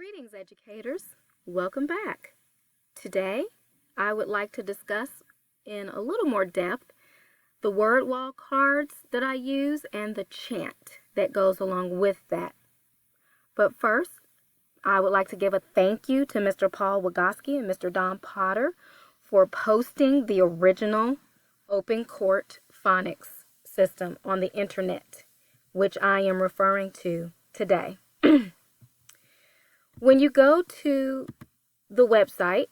Greetings, educators. Welcome back. Today, I would like to discuss in a little more depth the word wall cards that I use and the chant that goes along with that. But first, I would like to give a thank you to Mr. Paul Wagoski and Mr. Don Potter for posting the original open court phonics system on the internet, which I am referring to today. When you go to the website,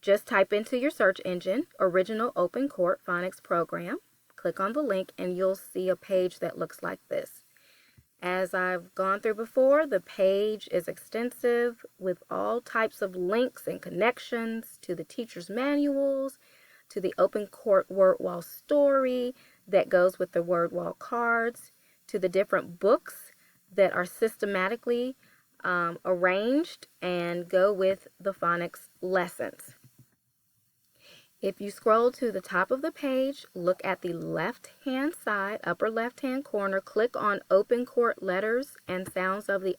just type into your search engine, Original Open Court Phonics Program. Click on the link and you'll see a page that looks like this. As I've gone through before, the page is extensive with all types of links and connections to the teacher's manuals, to the Open Court Word Wall story that goes with the word wall cards, to the different books that are systematically arranged and go with the phonics lessons. If you scroll to the top of the page, look at the left-hand side, upper left-hand corner, click on Open Court Letters and Sounds of the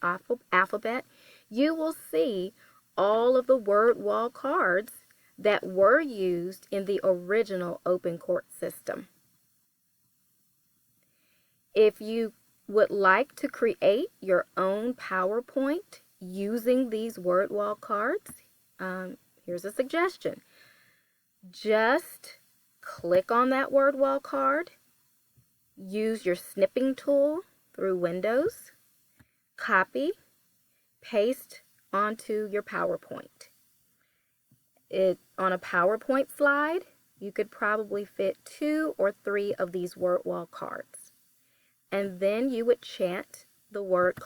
Alphabet, you will see all of the word wall cards that were used in the original Open Court system. If you would like to create your own PowerPoint using these word wall cards, here's a suggestion. Just click on that word wall card, use your snipping tool through Windows, copy, paste onto your PowerPoint. On a PowerPoint slide, you could probably fit 2 or 3 of these word wall cards. And then you would chant the word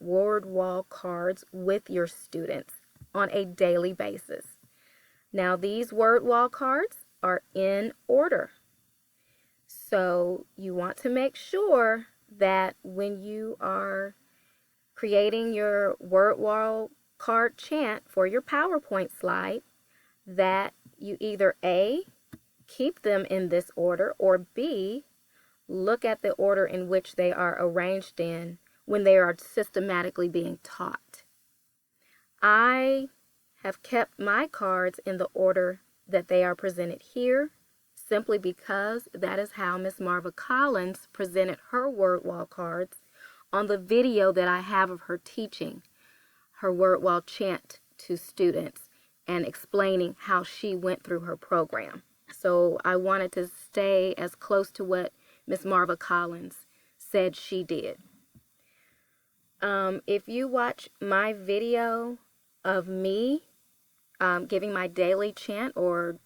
wall cards with your students on a daily basis. Now, these word wall cards are in order. So you want to make sure that when you are creating your word wall card chant for your PowerPoint slide, that you either A, keep them in this order, or B, look at the order in which they are arranged in when they are systematically being taught. I have kept my cards in the order that they are presented here, simply because that is how Miss Marva Collins presented her word wall cards on the video that I have of her teaching her word wall chant to students and explaining how she went through her program. So I wanted to stay as close to what Miss Marva Collins said she did. If you watch my video of me giving my daily chant or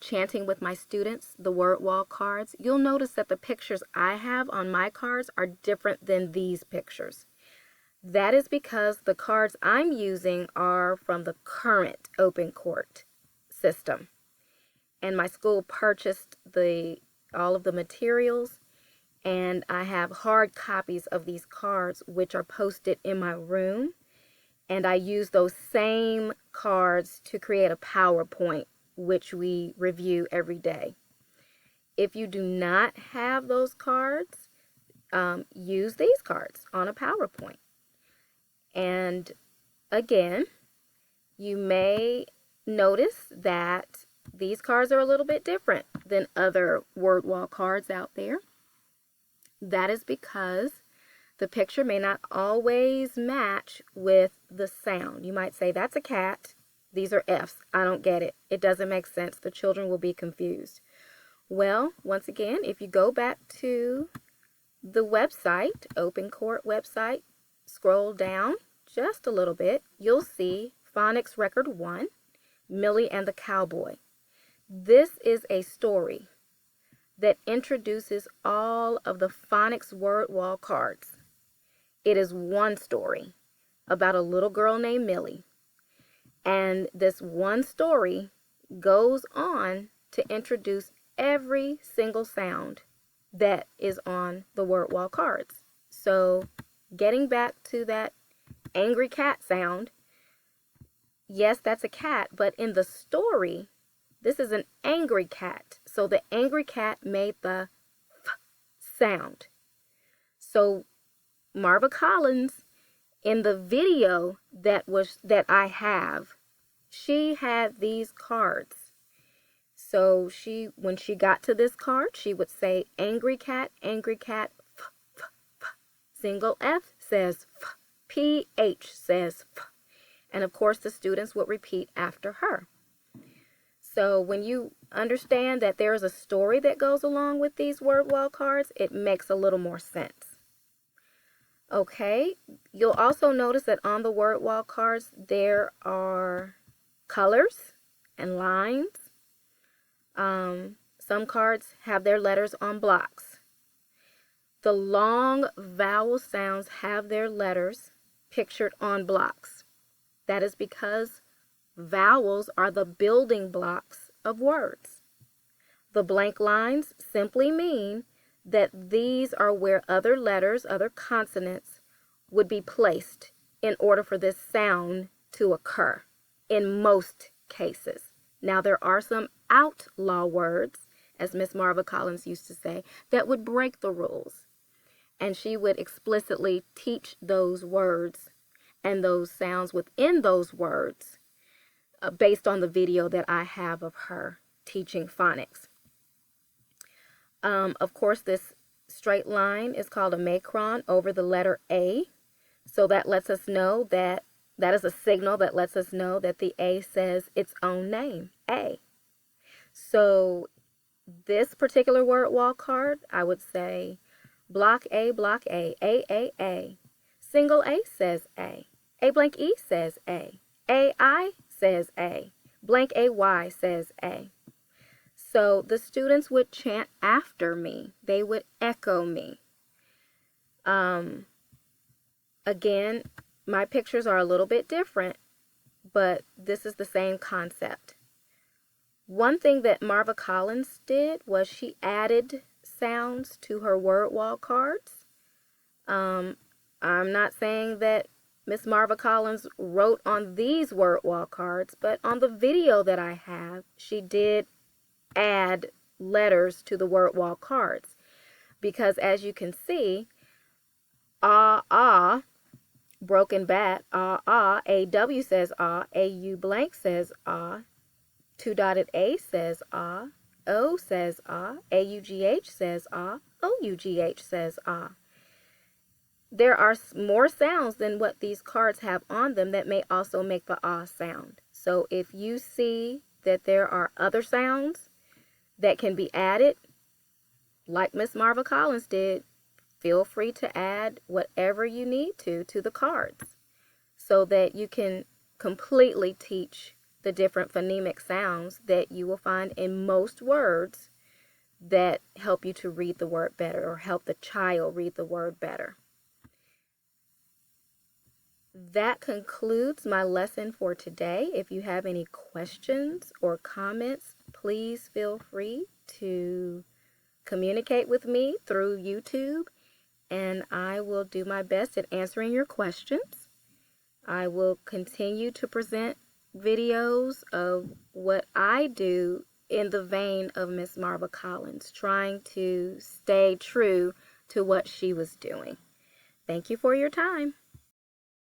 chanting with my students, the word wall cards, you'll notice that the pictures I have on my cards are different than these pictures. That is because the cards I'm using are from the current Open Court system. And my school purchased all of the materials, and I have hard copies of these cards which are posted in my room, and I use those same cards to create a PowerPoint which we review every day. If you do not have those cards, use these cards on a PowerPoint. And again, you may notice that these cards are a little bit different than other word wall cards out there. That is because the picture may not always match with the sound. You might say, that's a cat. These are F's. I don't get it. It doesn't make sense. The children will be confused. Well, once again, if you go back to the website, Open Court website, scroll down just a little bit, you'll see Phonics Record 1, Millie and the Cowboy. This is a story that introduces all of the phonics word wall cards. It is one story about a little girl named Millie. And this one story goes on to introduce every single sound that is on the word wall cards. So getting back to that angry cat sound, yes, that's a cat, but in the story, this is an angry cat. So the angry cat made the f sound. So Marva Collins In the video that I have, she had these cards. So when she got to this card, she would say angry cat, f, f, f. Single F says f, PH says f. And of course the students would repeat after her. So when you understand that there is a story that goes along with these word wall cards, it makes a little more sense. Okay, you'll also notice that on the word wall cards there are colors and lines. Some cards have their letters on blocks. The long vowel sounds have their letters pictured on blocks. That is because vowels are the building blocks of words. The blank lines simply mean that these are where other letters, other consonants, would be placed in order for this sound to occur in most cases. Now, there are some outlaw words, as Miss Marva Collins used to say, that would break the rules. And she would explicitly teach those words and those sounds within those words based on the video that I have of her teaching phonics. Of course, this straight line is called a macron over the letter A. So that lets us know that is a signal that lets us know that the A says its own name, A. So this particular word wall card, I would say block A, A. Single A says A blank E says A I says A, blank AY says A. So the students would chant after me. They would echo me. Again, my pictures are a little bit different, but this is the same concept. One thing that Marva Collins did was she added sounds to her word wall cards. I'm not saying that Miss Marva Collins wrote on these word wall cards, but on the video that I have, she did add letters to the word wall cards. Because as you can see, ah, broken bat, AW says AU blank says two dotted A says O says AUGH says OUGH says There are more sounds than what these cards have on them that may also make the sound. So if you see that there are other sounds that can be added, like Miss Marva Collins did, feel free to add whatever you need to the cards so that you can completely teach the different phonemic sounds that you will find in most words that help you to read the word better or help the child read the word better. That concludes my lesson for today. If you have any questions or comments, please feel free to communicate with me through YouTube, and I will do my best at answering your questions. I will continue to present videos of what I do in the vein of Miss Marva Collins, trying to stay true to what she was doing. Thank you for your time.